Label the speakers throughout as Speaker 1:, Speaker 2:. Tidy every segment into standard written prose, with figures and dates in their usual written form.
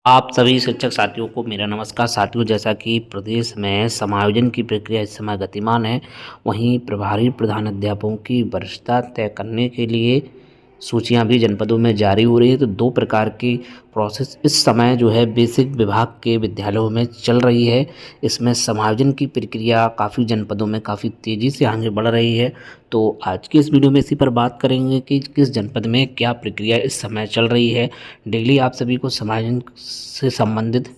Speaker 1: आप सभी शिक्षक साथियों को मेरा नमस्कार। साथियों, जैसा कि प्रदेश में समायोजन की प्रक्रिया इस समय गतिमान है, वहीं प्रभारी प्रधानाध्यापकों की वरिष्ठता तय करने के लिए सूचियां भी जनपदों में जारी हो रही है। तो दो प्रकार की प्रोसेस इस समय जो है बेसिक विभाग के विद्यालयों में चल रही है। इसमें समायोजन की प्रक्रिया काफ़ी जनपदों में काफ़ी तेज़ी से आगे बढ़ रही है। तो आज की इस वीडियो में इसी पर बात करेंगे कि किस जनपद में क्या प्रक्रिया इस समय चल रही है। डेली आप सभी को समायोजन से संबंधित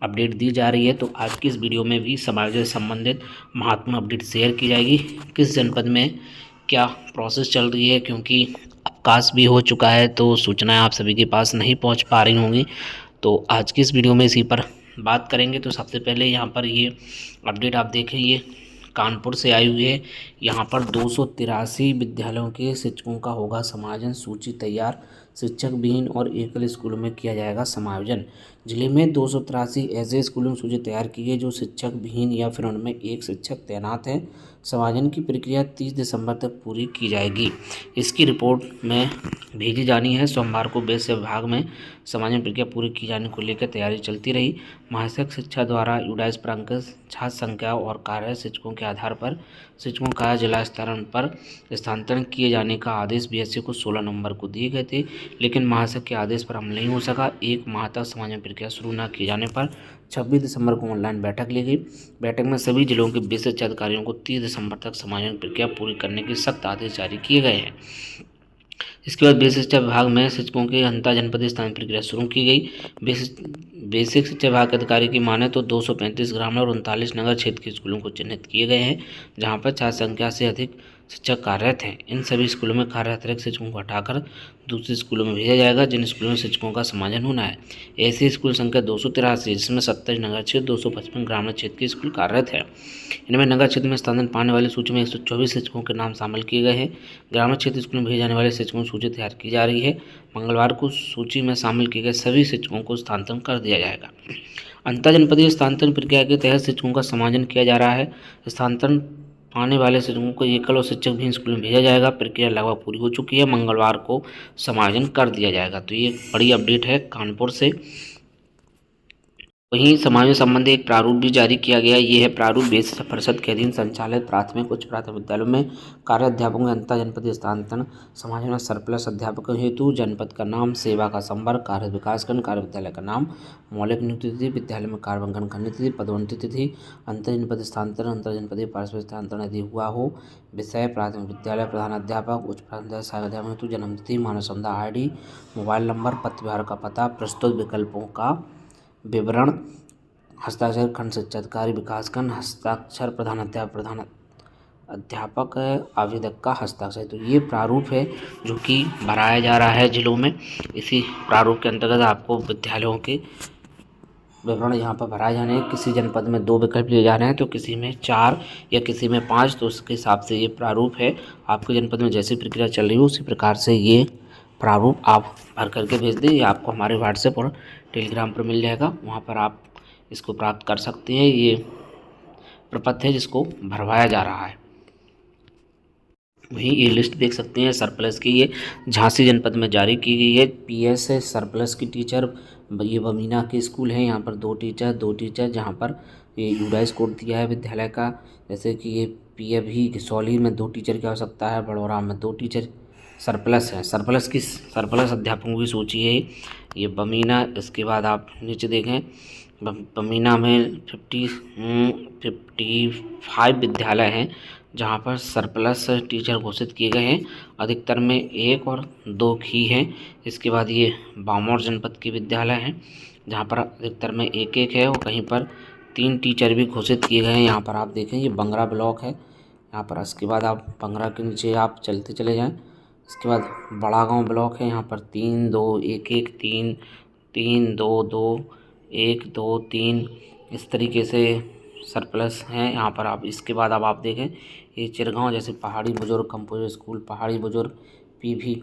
Speaker 1: अपडेट दी जा रही है। तो आज की इस वीडियो में भी समायोजन से संबंधित महत्वपूर्ण अपडेट शेयर की जाएगी। किस जनपद में क्या प्रोसेस चल रही है, क्योंकि अवकाश भी हो चुका है तो सूचनाएं आप सभी के पास नहीं पहुंच पा रही होंगी। तो आज की इस वीडियो में इसी पर बात करेंगे। तो सबसे पहले यहाँ पर ये अपडेट आप देखें, ये कानपुर से आई हुई है। यहाँ पर 283 विद्यालयों के शिक्षकों का होगा समायोजन, सूची तैयार। शिक्षक विहीन और एकल स्कूलों में किया जाएगा समायोजन। जिले में 283 ऐसे स्कूलों में सूची तैयार की गई जो शिक्षक विहीन या फिर उनमें एक शिक्षक तैनात है। समायोजन की प्रक्रिया 30 दिसंबर तक पूरी की जाएगी। इसकी रिपोर्ट में भेजी जानी है। सोमवार को वैश्य विभाग में समायोजन प्रक्रिया पूरी की जाने को लेकर तैयारी चलती रही। महाशिक्षक शिक्षा द्वारा यूडाइस प्रांक छात्र संख्या और कार्य शिक्षकों के आधार पर शिक्षकों का जिला स्तर पर स्थानांतरण किए जाने का आदेश बीएससी को 16 नवंबर को दिए गए थे, लेकिन महाशिक्षक के आदेश पर अमल नहीं हो सका। एक माह तक समायोजन प्रक्रिया शुरू न किए जाने पर 26 दिसंबर को ऑनलाइन बैठक ली गई। बैठक में सभी जिलों के विशिष्ट अधिकारियों को 30 दिसंबर तक समायोजन प्रक्रिया पूरी करने के सख्त आदेश जारी किए गए हैं। इसके बाद बेसिक शिक्षा विभाग में शिक्षकों की अंतर जनपदीय स्थान प्रक्रिया शुरू की गई। बेसिक शिक्षा विभाग के अधिकारी की माने तो 235 ग्रामीण और 39 नगर क्षेत्र के स्कूलों को चिन्हित किए गए हैं, जहां पर छात्र संख्या से अधिक शिक्षक कार्यरत हैं। इन सभी स्कूलों में कार्यरत अतिरिक्त शिक्षकों को हटाकर दूसरे स्कूलों में भेजा जाएगा, जिन स्कूलों में शिक्षकों का समायोजन होना है। ऐसी स्कूल संख्या 283, जिसमें 27 नगर क्षेत्र, 255 ग्रामीण क्षेत्र के स्कूल कार्यरत है। इनमें नगर क्षेत्र में स्थानांतरण पाने वाली सूची में 124 शिक्षकों के नाम शामिल किए गए हैं। ग्रामीण क्षेत्र स्कूल में भेजे जाने वाले शिक्षकों की सूची तैयार की जा रही है। मंगलवार को सूची में शामिल किए गए सभी शिक्षकों को स्थानांतरण कर दिया जाएगा। अंतर जनपदीय स्थानांतरण प्रक्रिया के तहत शिक्षकों का समायोजन किया जा रहा है। स्थानांतरण पाने वाले शिक्षकों को एकल और शिक्षक भी स्कूल में भेजा जाएगा। प्रक्रिया लगभग पूरी हो चुकी है। मंगलवार को समायोजन कर दिया जाएगा। तो ये बड़ी अपडेट है कानपुर से। वहीं समायोजन संबंधी एक प्रारूप भी जारी किया गया। ये है प्रारूप बेसिक परिषद के अधीन संचालित प्राथमिक उच्च प्राथमिक विद्यालयों में कार्य अध्यापकों के अंतर जनपदीय स्थानांतरण समायोजन में सरप्लस अध्यापकों हेतु जनपद का नाम, सेवा का संवर्ग, कार्य विकासखंड, कार्य विद्यालय का नाम, मौलिक नियुक्ति तिथि, विद्यालय में कार्यावंकन करने तिथि, पदोन्नति तिथि, अंतर जनपदीय स्थानांतरण, अंतर जनपदीय पार्श्व स्थानांतरण यदि हुआ हो, विषय प्राथमिक विद्यालय प्रधानाध्यापक, उच्च प्राथमिक विद्यालय सहायक अध्यापक हेतु जन्म तिथि, मानव संपदा ID, मोबाइल नंबर, पत्र व्यवहार का पता, प्रस्तुत विकल्पों का विवरण, हस्ताक्षर खंड शिक्षा अधिकारी विकासखंड, हस्ताक्षर प्रधान अध्यापक आवेदक का हस्ताक्षर। तो ये प्रारूप है जो कि भराया जा रहा है जिलों में। इसी प्रारूप के अंतर्गत आपको विद्यालयों के विवरण यहाँ पर भराए जाने हैं। किसी जनपद में 2 विकल्प लिए जा रहे हैं, तो किसी में 4 या किसी में 5। तो उसके हिसाब से ये प्रारूप है। आपके जनपद में जैसी प्रक्रिया चल रही हो उसी प्रकार से ये प्रारूप आप भर करके भेज दें। ये आपको हमारे व्हाट्सएप और टेलीग्राम पर मिल जाएगा, वहाँ पर आप इसको प्राप्त कर सकते हैं। ये प्रपत्र है जिसको भरवाया जा रहा है। वहीं ये लिस्ट देख सकते हैं सरप्लस की, ये झांसी जनपद में जारी की गई है। PS है सरप्लस की टीचर, ये बमीना के स्कूल हैं। यहाँ पर 2 टीचर जहाँ पर ये यूडाइस कोड दिया है विद्यालय का। जैसे कि ये PF ही घिसौली में 2 टीचर की आवश्यकता है, बड़ौरा में 2 टीचर सरप्लस है। सरप्लस अध्यापकों की सूची है ये बमीना। इसके बाद आप नीचे देखें, बमीना में 55 विद्यालय हैं जहाँ पर सरप्लस टीचर घोषित किए गए हैं। अधिकतर में 1 और 2 ही हैं। इसके बाद ये बामौर जनपद के विद्यालय हैं जहाँ पर अधिकतर में 1 है और कहीं पर 3 टीचर भी घोषित किए गए हैं। यहाँ पर आप देखें ये बंगरा ब्लॉक है यहाँ पर। इसके बाद आप बंगरा के नीचे आप चलते चले जाएँ। इसके बाद बड़ा गांव ब्लॉक है, यहाँ पर 3 2 1 1 3 3 2 2 1 2 3 इस तरीके से सरप्लस हैं यहाँ पर आप। इसके बाद अब आप देखें ये चिरगांव, जैसे पहाड़ी बुजुर्ग composite school Pahadi Buzurg, PV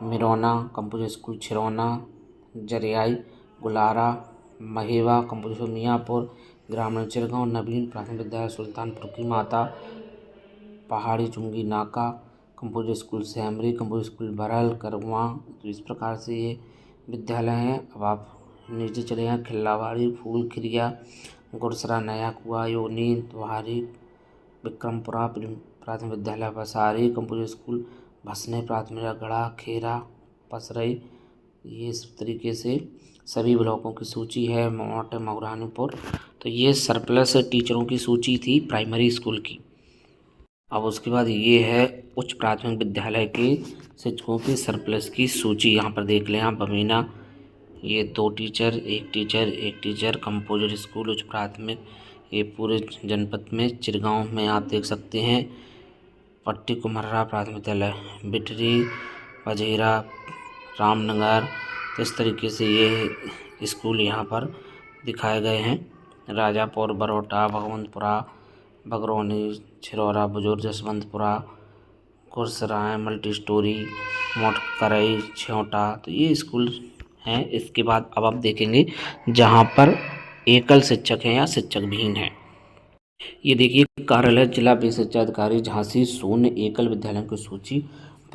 Speaker 1: Mirauna composite school Chhirauna, Jariyai Gulara, Maheva composite school Miyanpur, ग्रामीण चिरगांव, नवीन प्राथमिक विद्यालय सुल्तानपुर की माता, Pahadi Chungi Naka composite school Semari, composite school Barhal Karwa. तो इस प्रकार से ये विद्यालय हैं। अब आप नीचे चले हैं खिल्लावाड़ी, फूल खिरिया, गुरसरा, नया कुआ, योनी, द्वारी, विक्रमपुरा प्राथमिक विद्यालय, बसारी कंप्यूटर स्कूल, भसने प्राथमिक, गढ़ा, खेरा, पसरई। ये इस तरीके से सभी ब्लॉकों की सूची है। मोट, मऊरानीपुर। तो ये सरप्लस टीचरों की सूची थी प्राइमरी स्कूल की। अब उसके बाद ये है उच्च प्राथमिक विद्यालय के शिक्षकों की सरप्लस की सूची। यहाँ पर देख लें आप, बमीना ये 2 टीचर, 1 टीचर, कंपोजिट स्कूल उच्च प्राथमिक, ये पूरे जनपद में। चिरगांव में आप देख सकते हैं पट्टी कुमर्रा प्राथमिक विद्यालय, बिटरी, बजेरा, रामनगर। तो इस तरीके से ये स्कूल यहाँ पर दिखाए गए हैं। राजापुर, बरोटा, भगवंतपुरा, बगरौनी, छिरौरा, बुजुर्ग, जसवंतपुरा, कुरसराय, मल्टी स्टोरी, मोटकरई, छेवटा। तो ये स्कूल हैं। इसके बाद अब आप देखेंगे जहाँ पर एकल शिक्षक हैं या शिक्षक विहीन हैं। ये कार्यालय जिला शिक्षा अधिकारी झांसी शून्य एकल विद्यालयों की सूची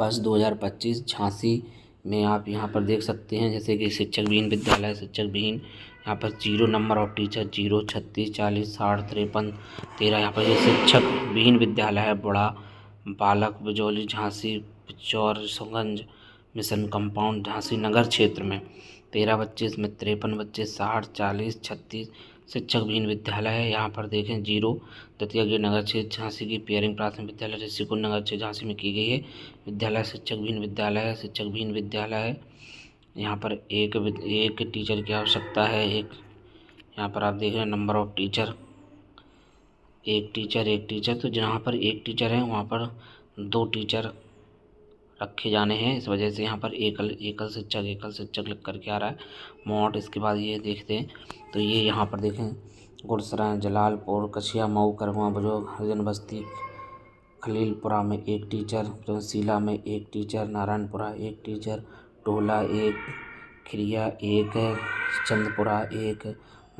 Speaker 1: वर्ष 2025 झांसी में आप यहाँ पर देख सकते हैं। जैसे कि शिक्षक विहीन विद्यालय, शिक्षक विहीन यहाँ पर 0 नंबर ऑफ टीचर, 0, 36, 40, 60, 53, 13। यहाँ पर ये शिक्षक विहीन विद्यालय है। बड़ा बालक बिजौली, झांसी, पिचौर, सुगंज मिशन कंपाउंड, झांसी नगर क्षेत्र में 13 बच्चे, इसमें 53 बच्चे, 60, 40, 36 शिक्षक विहीन विद्यालय है। यहाँ पर देखें 0 द्वितीय नगर क्षेत्र झांसी की पेयरिंग प्राथमिक विद्यालय ऋषिकुंड नगर क्षेत्र झांसी में की गई है। विद्यालय शिक्षक विहीन विद्यालय है, शिक्षक विहीन विद्यालय है। यहाँ पर एक टीचर की आवश्यकता है। एक यहाँ पर आप देख रहे हैं नंबर ऑफ टीचर, एक टीचर। तो जहाँ पर 1 टीचर है वहाँ पर 2 टीचर रखे जाने हैं। इस वजह से यहाँ पर एकल शिक्षक लिख करके आ रहा है मोट। इसके बाद ये देखते हैं तो ये यहाँ पर देखें गुरसराय, जलालपुर, कछिया, मऊ, करहुआ, बुजुर्ग, हरिजन बस्ती, खलीलपुरा में 1 टीचर, तहसीला में 1 टीचर, नारायणपुरा 1 टीचर, टोला 1, खिरिया 1, चंदपुरा 1,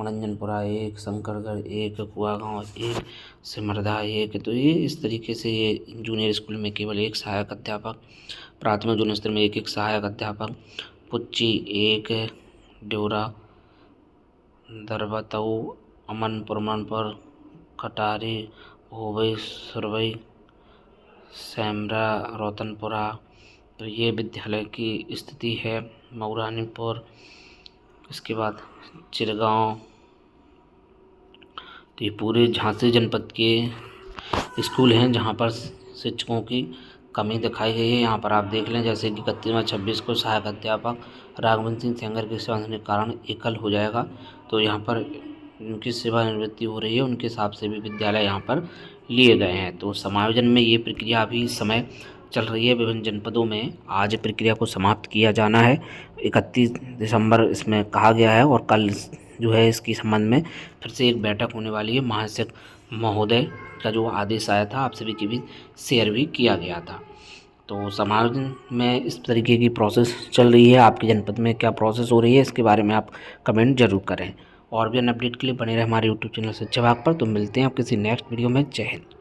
Speaker 1: मनंजनपुरा 1, शंकरगढ़ 1, कुआगांव 1, सिमरदा 1। तो ये इस तरीके से ये जूनियर स्कूल में केवल 1 सहायक अध्यापक, प्राथमिक जूनियर स्तर में 1 सहायक अध्यापक, पुच्ची 1, ड्योरा, दरबतऊ, अमनपुर, कटारी, होबई, सुरवई, सैमरा, रौतनपुरा। तो ये विद्यालय की स्थिति है। मऊरानीपुर, इसके बाद चिरगांव। तो ये पूरे झांसी जनपद के स्कूल हैं जहाँ पर शिक्षकों की कमी दिखाई गई है। यहाँ पर आप देख लें जैसे कि 31/26 को सहायक अध्यापक राघवन सिंह सेंगर के सेवा के कारण एकल हो जाएगा। तो यहाँ पर उनकी सेवानिवृत्ति हो रही है, उनके हिसाब से भी विद्यालय यहाँ पर लिए गए हैं। तो समायोजन में ये प्रक्रिया अभी इस समय चल रही है विभिन्न जनपदों में। आज प्रक्रिया को समाप्त किया जाना है। 31 दिसंबर इसमें कहा गया है और कल जो है इसकी संबंध में फिर से एक बैठक होने वाली है। महाशिक्षक महोदय का जो आदेश आया था आप सभी के बीच शेयर भी किया गया था। तो समायोजन में इस तरीके की प्रोसेस चल रही है। आपके जनपद में क्या प्रोसेस हो रही है इसके बारे में आप कमेंट जरूर करें। और भी अन्य अपडेट के लिए बने रहे हमारे यूट्यूब चैनल शिक्षा विभाग पर। तो मिलते हैं आप किसी नेक्स्ट वीडियो में। जय हिंद।